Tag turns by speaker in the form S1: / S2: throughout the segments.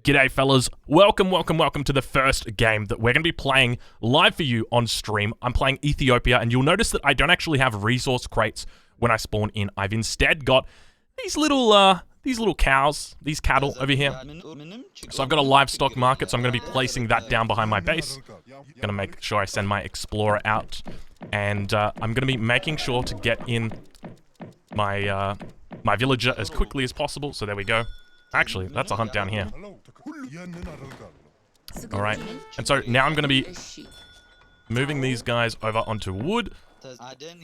S1: G'day fellas, welcome to the first game that we're going to be playing live for you on stream. I'm playing Ethiopia, and you'll notice that I don't actually have resource crates when I spawn in. I've instead got these little cows, these cattle over here. So I've got a livestock market, so I'm going to be placing that down behind my base. I'm going to make sure I send my explorer out, and I'm going to be making sure to get in my my villager as quickly as possible. So there we go. Actually, that's a hunt down here. Alright, and so now I'm going to be moving these guys over onto wood. Going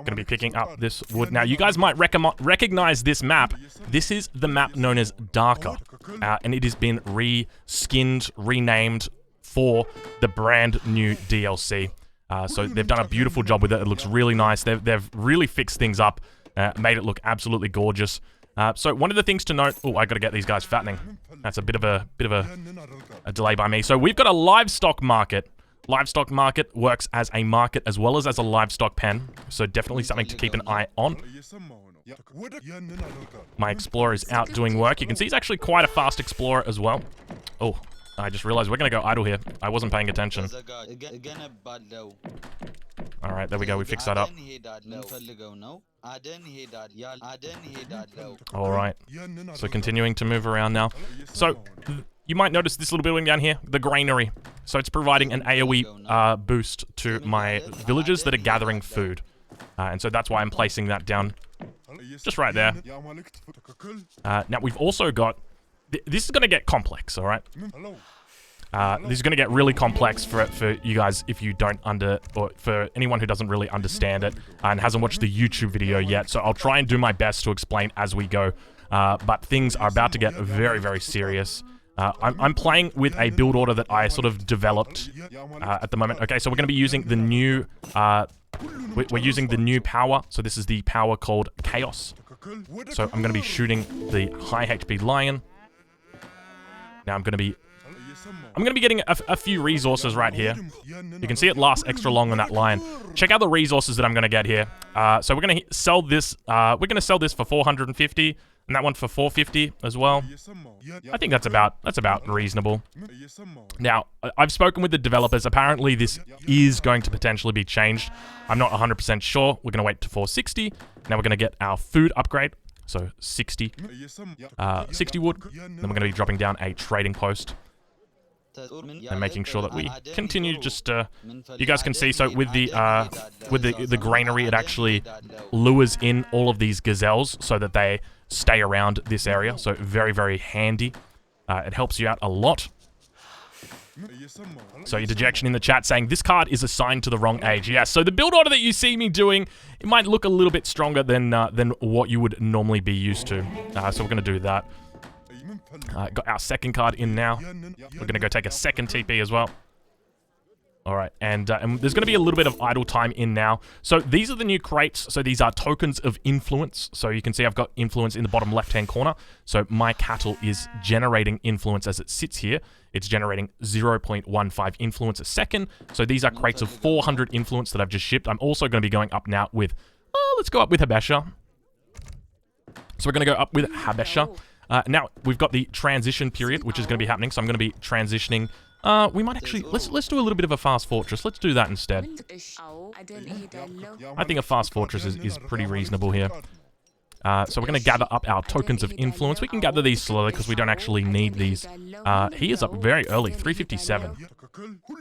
S1: to be picking up this wood. Now, you guys might recognize this map. This is the map known as Darker, and it has been reskinned, renamed for the brand new DLC. So they've done a beautiful job with it. It looks really nice. They've really fixed things up, made it look absolutely gorgeous. So one of the things to note, oh, I got to get these guys fattening. That's a bit of a delay by me. So we've got a livestock market. Livestock market works as a market as well as a livestock pen. So definitely something to keep an eye on. My explorer is out doing work. You can see he's actually quite a fast explorer as well. Oh, I just realized we're going to go idle here. I wasn't paying attention. Alright, there we go. We fixed that up. Alright. So continuing to move around now. So, you might notice this little building down here, the granary. So it's providing an AoE boost to my villagers that are gathering food. And so that's why I'm placing that down just right there. Now, we've also got... This is going to get complex, alright? This is going to get really complex for you guys if you don't or for anyone who doesn't really understand it and hasn't watched the YouTube video yet. So I'll try and do my best to explain as we go. But things are about to get very, very serious. I'm playing with a build order that I sort of developed at the moment. Okay, so we're going to be using the new... we're using the new power. So this is the power called Chaos. So I'm going to be shooting the high HP lion. Now I'm going to be getting a few resources right here. You can see it lasts extra long on that line. Check out the resources that I'm going to get here. So we're going to sell this. We're going to sell this for 450, and that one for 450 as well. I think that's about reasonable. Now, I've spoken with the developers. Apparently, this is going to potentially be changed. I'm not 100% sure. We're going to wait to 460. Now we're going to get our food upgrade. So 60 wood. Then we're going to be dropping down a trading post. And making sure that we continue just you guys can see, so with the granary, it actually lures in all of these gazelles so that they stay around this area. So very, very handy. It helps you out a lot. So Dejection in the chat saying this card is assigned to the wrong age. Yeah, so the build order that you see me doing, it might look a little bit stronger than what you would normally be used to. So we're going to do that. Got our second card in now. We're going to go take a second TP as well. Alright, and there's going to be a little bit of idle time in now. So these are the new crates. So these are tokens of influence. So you can see I've got influence in the bottom left-hand corner. So my cattle is generating influence as it sits here. It's generating 0.15 influence a second. So these are crates of 400 influence that I've just shipped. I'm also going to be going up now with... let's go up with Habesha. So we're going to go up with Habesha. Now, we've got the transition period, which is going to be happening. So I'm going to be transitioning... we might actually... Let's do a little bit of a fast fortress. Let's do that instead. I think a fast fortress is pretty reasonable here. So we're going to gather up our tokens of influence. We can gather these slowly because we don't actually need these. He is up very early, 357.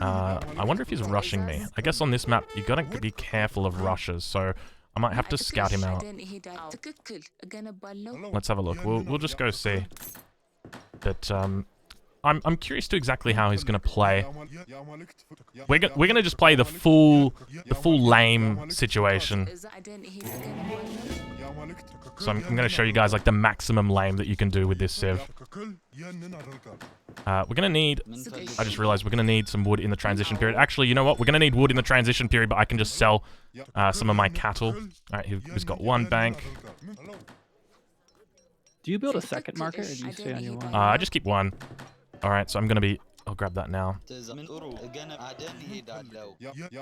S1: I wonder if he's rushing me. I guess on this map, you've got to be careful of rushes, so I might have to scout him out. Let's have a look. We'll just go see. But, I'm curious to exactly how he's going to play. We're going to just play the full lame situation. So I'm going to show you guys like the maximum lame that you can do with this civ. We're going to need... I just realized we're going to need some wood in the transition period. Actually, you know what? We're going to need wood in the transition period, but I can just sell some of my cattle. Alright, he's got one bank.
S2: Do you build a second market, or do you stay on your one?
S1: I just keep one. Alright, so I'm going to be I'll grab that now.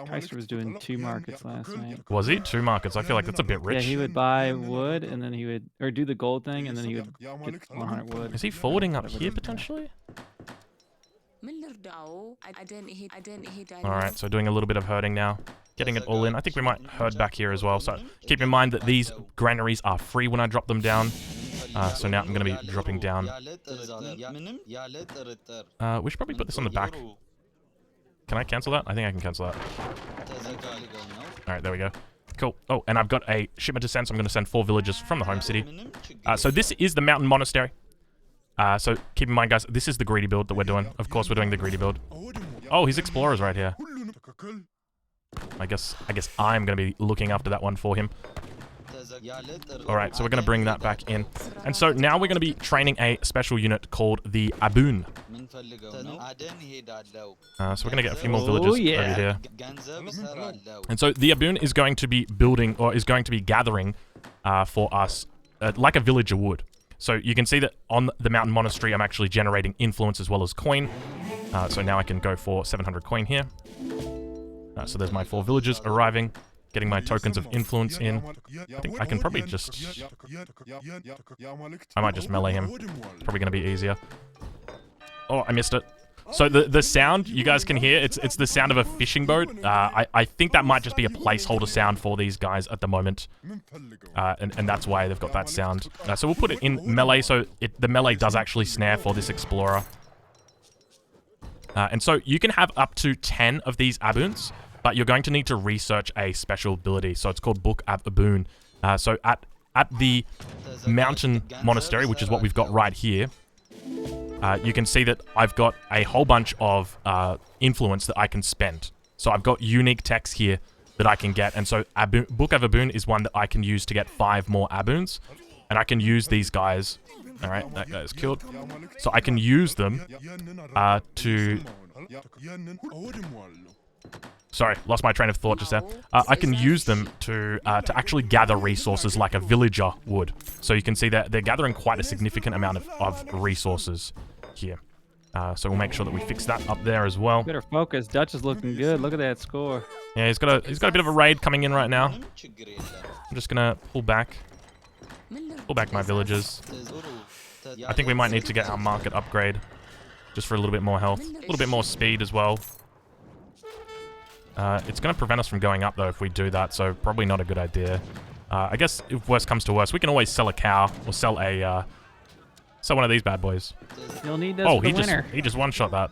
S2: Kaiser was doing 2 markets last night.
S1: Was he? 2 markets. I feel like that's a bit rich.
S2: Yeah, he would buy wood and then he would, or do the gold thing and then he would get 100 wood.
S1: Is he forwarding up here potentially? Alright, so doing a little bit of herding now. Getting it all in. I think we might herd back here as well. So keep in mind that these granaries are free when I drop them down. So now I'm going to be dropping down. We should probably put this on the back. Can I cancel that? I think I can cancel that. Alright, there we go. Cool. Oh, and I've got a shipment to send, so I'm going to send 4 villagers from the home city. So this is the mountain monastery. So keep in mind, guys, this is the greedy build that we're doing. Of course, we're doing the greedy build. Oh, his explorer's right here. I guess I'm going to be looking after that one for him. Alright, so we're going to bring that back in. And so now we're going to be training a special unit called the Aboon. So we're going to get a few more villagers over here. And so the Aboon is going to be building, or is going to be gathering for us, like a villager would. So you can see that on the mountain monastery, I'm actually generating influence as well as coin. So now I can go for 700 coin here. So there's my 4 villagers arriving, getting my tokens of influence in. I think I can probably just... I might just melee him. It's probably going to be easier. Oh, I missed it. So the sound you guys can hear, it's the sound of a fishing boat. I think that might just be a placeholder sound for these guys at the moment. And that's why they've got that sound. So we'll put it in melee, so the melee does actually snare for this explorer. And so you can have up to 10 of these Aboons, but you're going to need to research a special ability. So it's called Book of Aboon. So at the mountain monastery, which is what we've got right here, you can see that I've got a whole bunch of influence that I can spend. So I've got unique text here that I can get. And so Book of Aboon is one that I can use to get 5 more Aboons. And I can use these guys. Alright, that guy is killed. So I can use them to... Sorry, lost my train of thought just there. I can use them to actually gather resources like a villager would. So you can see that they're gathering quite a significant amount of resources here. So we'll make sure that we fix that up there as well.
S2: Better focus. Dutch is looking good. Look at that score.
S1: Yeah, he's got a bit of a raid coming in right now. I'm just gonna pull back my villagers. I think we might need to get our market upgrade just for a little bit more health, a little bit more speed as well. It's going to prevent us from going up, though, if we do that, so probably not a good idea. I guess if worse comes to worse, we can always sell a cow or sell one of these bad boys.
S2: You'll need this for the winter.
S1: He just one-shot that.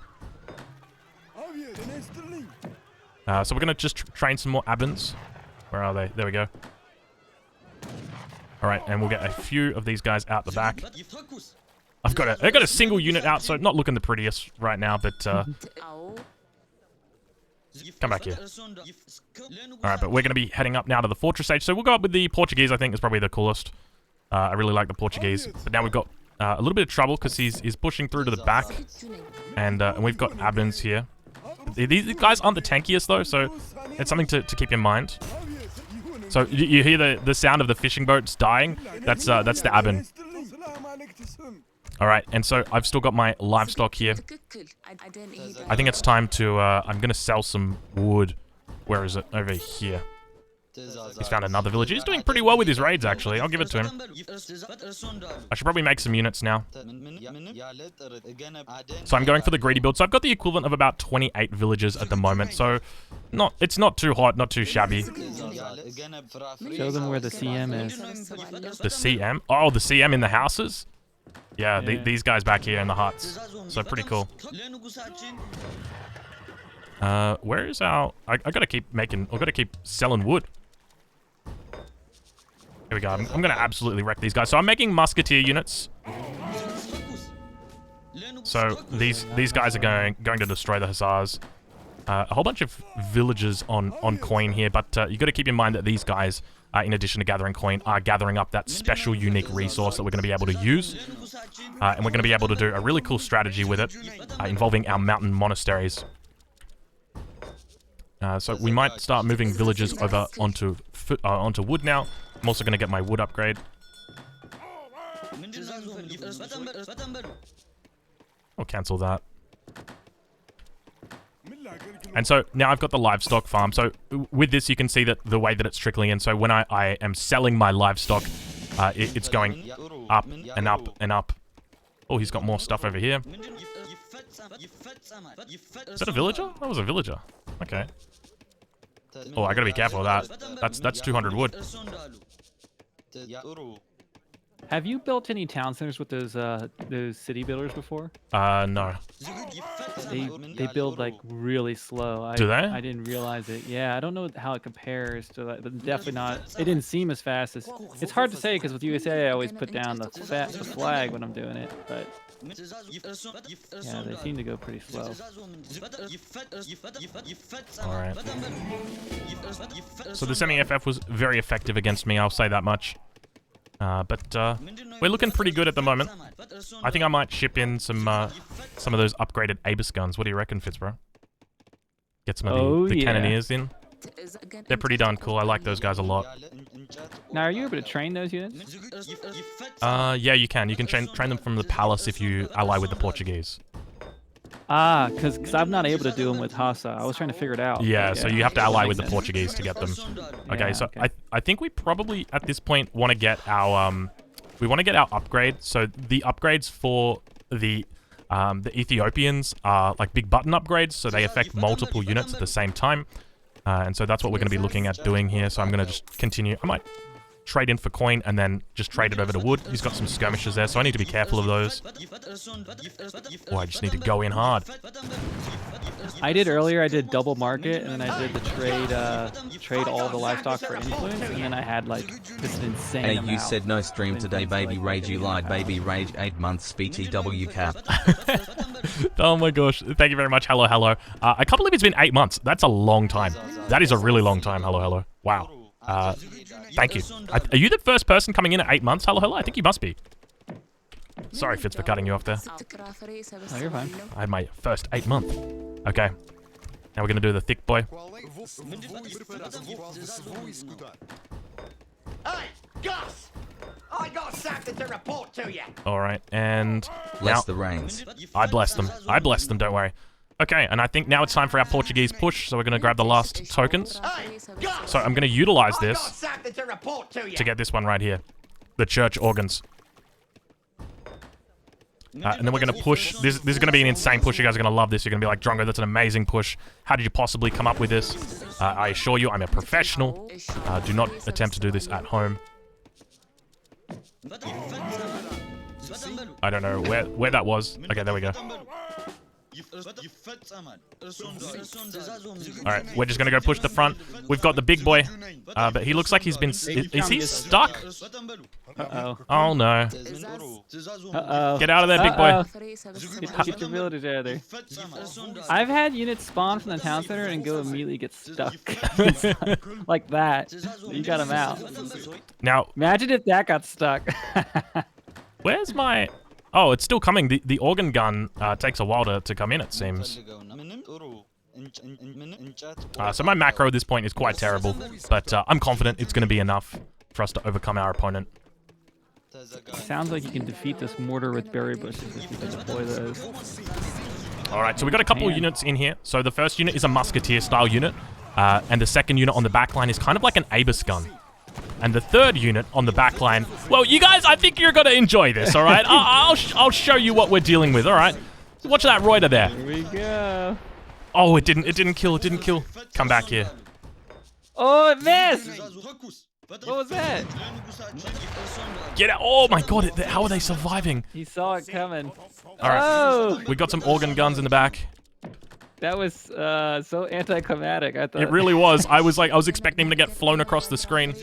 S1: So we're going to just train some more Aboons. Where are they? There we go. All right, and we'll get a few of these guys out the back. I've got a single unit out, so not looking the prettiest right now, but come back here. Alright, but we're going to be heading up now to the fortress age. So we'll go up with the Portuguese, I think, is probably the coolest. I really like the Portuguese. But now we've got a little bit of trouble because he's pushing through to the back. And we've got Aboons here. These guys aren't the tankiest, though, so it's something to keep in mind. So you hear the sound of the fishing boats dying? That's the Aboon. Alright, and so I've still got my livestock here. I think it's time to, I'm going to sell some wood. Where is it? Over here. He's found another village. He's doing pretty well with his raids, actually. I'll give it to him. I should probably make some units now. So I'm going for the greedy build. So I've got the equivalent of about 28 villages at the moment. So it's not too hot, not too shabby.
S2: Show them where the CM is.
S1: The CM? Oh, the CM in the houses? Yeah, these guys back here in the huts. So pretty cool. Where is our... I gotta keep selling wood. Here we go. I'm gonna absolutely wreck these guys. So I'm making musketeer units. So these guys are going to destroy the hussars. A whole bunch of villagers on coin here, but you got to keep in mind that these guys, in addition to gathering coin, are gathering up that special unique resource that we're going to be able to use. And we're going to be able to do a really cool strategy with it, involving our mountain monasteries. So we might start moving villagers over onto wood now. I'm also going to get my wood upgrade. I'll cancel that. And so now I've got the livestock farm. So with this, you can see that the way that it's trickling in. So when I am selling my livestock, it's going up and up and up. Oh, he's got more stuff over here. Is that a villager? That was a villager. Okay. Oh, I gotta be careful of that. That's 200 wood.
S2: Have you built any town centers with those city builders before?
S1: No.
S2: They build like really slow.
S1: Do they?
S2: I didn't realize it. Yeah, I don't know how it compares to that, but definitely not. It didn't seem as fast as. It's hard to say because with USA I always put down the flag when I'm doing it, but yeah, they seem to go pretty slow.
S1: All right. So the semi-FF was very effective against me. I'll say that much. But we're looking pretty good at the moment. I think I might ship in some of those upgraded Abus guns. What do you reckon, Fitzbro? Get some of the cannoneers in. They're pretty darn cool. I like those guys a lot.
S2: Now, are you able to train those units?
S1: Yeah, you can. You can train them from the palace if you ally with the Portuguese.
S2: Ah, because I'm not able to do them with Hassa. I was trying to figure it out.
S1: Yeah, so you have to ally with the
S2: sense.
S1: Portuguese to get them. Okay,
S2: Yeah,
S1: so
S2: okay.
S1: I think we probably at this point want to get our upgrade. So the upgrades for the Ethiopians are like big button upgrades, so they affect multiple units at the same time. And so that's what we're going to be looking at doing here. So I'm going to just continue. I might trade in for coin and then just trade it over to wood. He's got some skirmishes there, so I need to be careful of those. Oh, I just need to go in hard.
S2: I did earlier. I did double market, and then I did the trade all the livestock for influence, and then I had like this insane
S3: Hey,
S2: amount.
S3: you said no stream today, baby rage. You lied, baby rage. 8 months, BTW cap.
S1: Oh my gosh. Thank you very much. Hello, hello. I can't believe it's been 8 months. That's a long time. That is a really long time. Hello, hello. Wow. Thank you. Are you the first person coming in at 8 months? Hello, hello. I think you must be. Sorry, Fitz, for cutting you off there.
S2: Oh, you're fine.
S1: I had my first 8 month. Okay. Now we're going to do the thick boy.
S4: Hey, Gus! I got something to report to you.
S1: All right, and
S3: Bless
S1: now
S3: the reins.
S1: I bless them. I bless them, don't worry. Okay, and I think now it's time for our Portuguese push, so we're going to grab the last tokens.
S4: Hey, Gus!
S1: So I'm going to utilize
S4: I got
S1: this
S4: something to report to you.
S1: to get this one right here. The church organs. And then we're going to push. This is going to be an insane push. You guys are going to love this. You're going to be like, Drongo, that's an amazing push. How did you possibly come up with this? I assure you, I'm a professional. Do not attempt to do this at home. I don't know where that was. Okay, there we go. Alright, we're just going to go push the front. We've got the big boy. But he looks like he's been... Is he stuck?
S2: Uh-oh.
S1: Oh, no.
S2: Uh-oh.
S1: Get out of there, big boy.
S2: Get your villagers out of there. I've had units spawn from the town center and go immediately get stuck. Like that. You got them out.
S1: Now,
S2: Imagine if that got stuck.
S1: where's my... Oh, it's still coming. The organ gun takes a while to come in, it seems. So my macro at this point is quite terrible, but I'm confident it's going to be enough for us to overcome our opponent.
S2: Sounds like you can defeat this mortar with berry bushes if you can deploy those.
S1: Alright, so we got a couple of units in here. So the first unit is a musketeer-style unit, and the second unit on the back line is kind of like an Abus gun. And the third unit on the back line... Well, you guys, I think you're going to enjoy this, alright? I'll show you what we're dealing with, alright? Watch that Reuter there.
S2: Here we go.
S1: Oh, it didn't kill. Come back here.
S2: Oh, it missed! What was that?
S1: Get out. Oh my god, how are they surviving?
S2: He saw it coming.
S1: Alright,
S2: Oh!
S1: we got some organ guns in the back.
S2: That was so anticlimactic. I thought
S1: It really was. I was expecting him to get flown across the screen.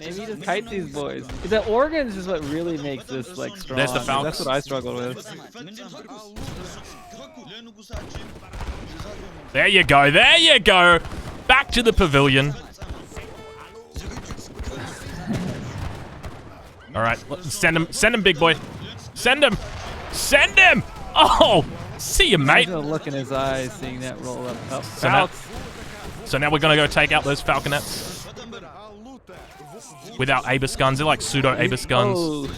S2: maybe he just kites these boys. The organs is what really makes this like strong.
S1: There's the Falcons.
S2: That's what I struggled with.
S1: There you go. There you go. Back to the pavilion. All right, send him, big boy. Send him. Oh, see you, mate.
S2: There's a look in his eyes, seeing that roll up. Oh,
S1: So now we're gonna go take out those falconets with our Abus guns. They're like pseudo Abus guns.
S2: Oh.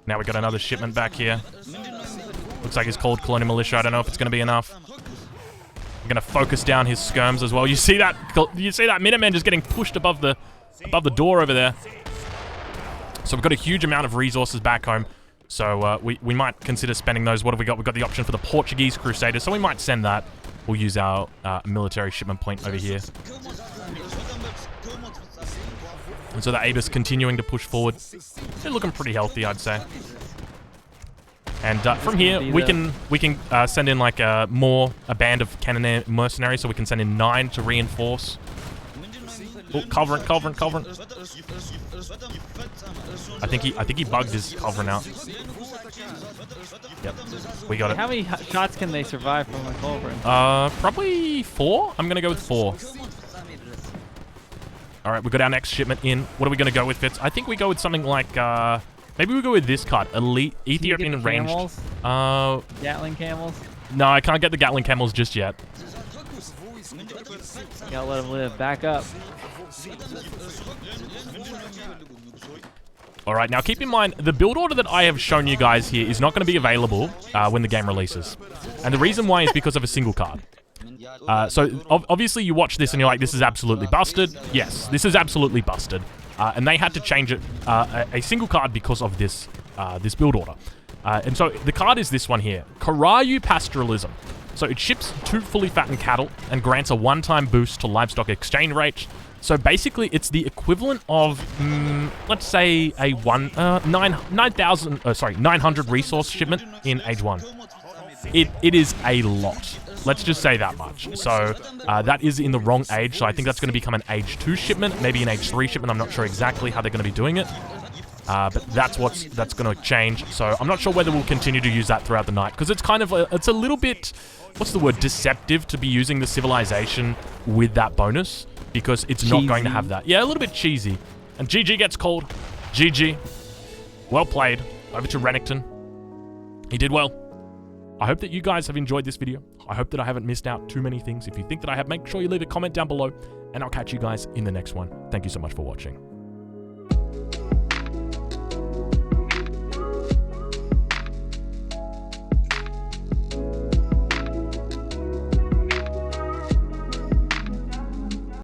S1: Now we got another shipment back here. Looks like he's called Colonial Militia. I don't know if it's going to be enough. I'm going to focus down his skirms as well. You see that Minutemen just getting pushed above the door over there. So we've got a huge amount of resources back home. So we might consider spending those. What have we got? We've got the option for the Portuguese Crusaders, so we might send that. We'll use our military shipment point over here. And so the Abus continuing to push forward. They're looking pretty healthy, I'd say. And from here, we can send in like a band of Cannoneer mercenaries, so we can send in 9 to reinforce. Oh, Culverin. I think he bugged his Culverin out. Yep, we got it.
S2: How many shots can they survive from a Culverin?
S1: Probably 4. I'm gonna go with 4. All right, we got our next shipment in. What are we gonna go with, Fitz? I think we go with something like maybe we go with this card, Elite Ethiopian ranged.
S2: Gatling camels.
S1: No, I can't get the Gatling camels just yet.
S2: Gotta let them live. Back up.
S1: All right, now keep in mind, the build order that I have shown you guys here is not going to be available when the game releases. And the reason why is because of a single card. So obviously you watch this and you're like, this is absolutely busted. Yes, this is absolutely busted. And they had to change it, a single card because of this build order. And so the card is this one here, Karayu Pastoralism. So it ships 2 fully fattened cattle and grants a one-time boost to livestock exchange rate. So basically, it's the equivalent of, let's say, a 900 resource shipment in Age 1. It is a lot. Let's just say that much. So that is in the wrong age. So I think that's going to become an Age 2 shipment, maybe an Age 3 shipment. I'm not sure exactly how they're going to be doing it. But that's going to change. So I'm not sure whether we'll continue to use that throughout the night, because it's kind of it's a little bit, what's the word, deceptive to be using the civilization with that bonus, because it's not going to have that. Yeah, a little bit cheesy. And GG gets called. GG. Well played. Over to Renekton. He did well. I hope that you guys have enjoyed this video. I hope that I haven't missed out too many things. If you think that I have, make sure you leave a comment down below, and I'll catch you guys in the next one. Thank you so much for watching.